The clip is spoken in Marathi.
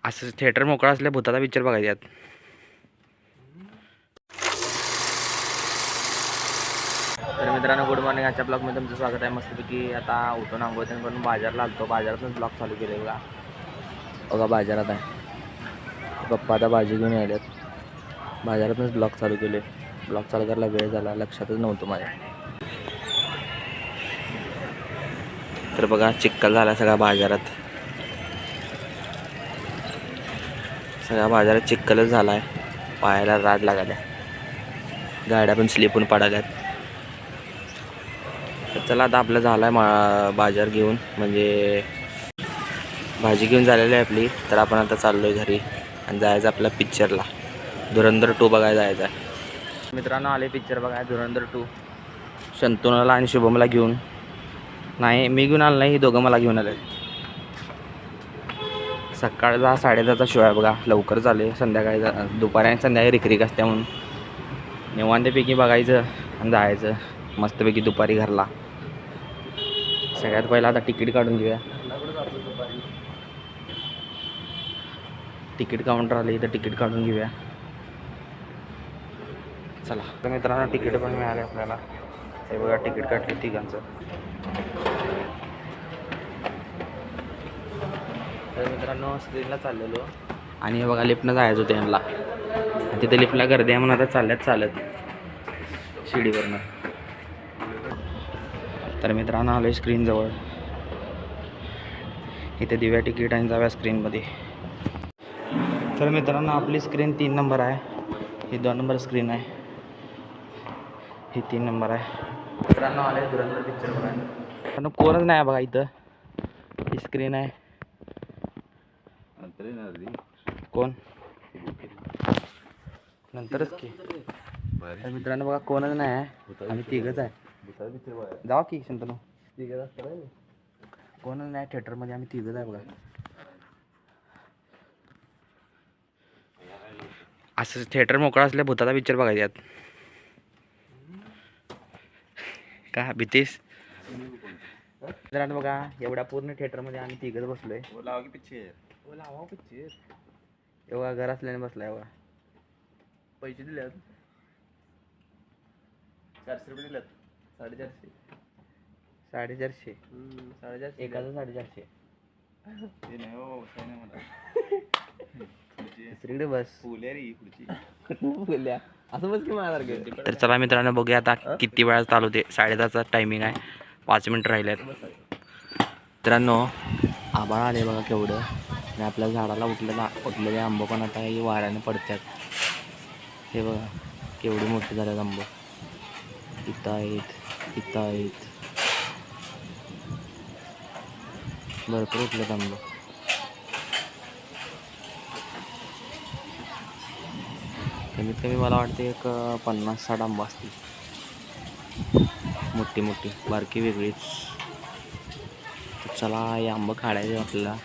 असं थिएटर मोकळा असल्या भूताचा पिक्चर बघायच्यात. तर मित्रांनो गुड मॉर्निंग. आजच्या ब्लॉगमध्ये तुमचं स्वागत आहे. मस्तपैकी आता उठून आंघोळ करून बाजारला आलतो. बाजारातून ब्लॉग चालू केले बघा. बघा बाजारात आहे. पप्पा आता भाजी घेऊन आलेत. बाजारातूनच ब्लॉग चालू केले. ब्लॉग चालू करायला वेळ झाला, लक्षातच नव्हतं माझ्या. तर बघा चिक्कल झाला सगळा बाजारात. सगळ्या बाजारात चिक्कलच झाला आहे. पायाला राड लागायला, गाड्या पण स्लिप होऊन पडाल्यात. तर चला आता आपलं झाला आहे बाजार घेऊन, म्हणजे भाजी घेऊन झालेली आहे आपली. तर आपण आता चाललो आहे घरी आणि जायचं आपल्या पिक्चरला. धुरंधर 2 बघायला जायचं आहे. मित्रांनो आले पिक्चर बघाय धुरंधर 2. शंतनुला आणि शुभमला घेऊन. नाही मी घेऊन आलो नाही, ही दोघं मला घेऊन आले. सकाळचा 10:30चा शो आहे बघा. लवकर चालेल. संध्याकाळी दुपारी आणि संध्याकाळी रिकरिक असते म्हणून निवांतपैकी बघायचं आणि जायचं मस्तपैकी दुपारी घरला. सगळ्यात पहिला आता तिकीट काढून घेऊया. तिकीट काउंटर आले तर तिकीट काढून घेऊया. चला तर मित्रांनो तिकीट पण मिळाले आपल्याला. हे बघा तिकीट काढले तिघांचं. तर मित्रांनो स्क्रीनला चाललेलो आणि हे बघा लिफ्टनं जायचं होतं यांना. तिथे लिफ्टला गर्दी आहे म्हणून आता चालत शिडीवरनं. तर मित्रांनो आलो स्क्रीनजवळ. इथे दिव्या तिकीट आणि जाव्या स्क्रीनमध्ये. तर मित्रांनो आपली स्क्रीन 3 नंबर आहे. ही 2 नंबर स्क्रीन आहे. ही 3 नंबर आहे. मित्रांनो आले धुरंधर पिक्चर बघायला. कोणच नाही बघा इथं. ही स्क्रीन आहे. कोण नंतरच की. तर मित्रांनो बघा कोणच नाही आहे. आम्ही तिघच आहे. जावा की शंतनू. कोणच नाही थिएटरमध्ये. आम्ही तिघच आहे बघा. असं थिएटर मोकळा असल्या भूताचा पिक्चर बघायच्यात. का भीतीस? मित्रांनो बघा एवढ्या पूर्ण थिएटरमध्ये आम्ही तिघच बसलोय. पिक्चर एवढा घर असल्याने बसलाय बघा. पैसे दिलेत 400 रुपये दिलेत. 450. 450 एकाचं 450. दुसरीकडे बस. असं बस की. तर चला मित्रांनो बघूया आता किती वेळा चालू ते. 10:30चा टायमिंग आहे. 5 मिनिट राहिलेत. मित्रांनो आभाळ आले बघा केवढं. आणि आपल्या झाडाला उठलेले आंबं पण आता हे वाऱ्याने पडतात. हे बघा केवढे मोठे झाले आंबं. इथं आहेत भरपूर उठलेत आंबं. कमीत कमी मला वाटते एक 50-60 आंबा असतील. मोठी बारकी वेगळीच. चला हे आंबं काढायचे आपल्याला.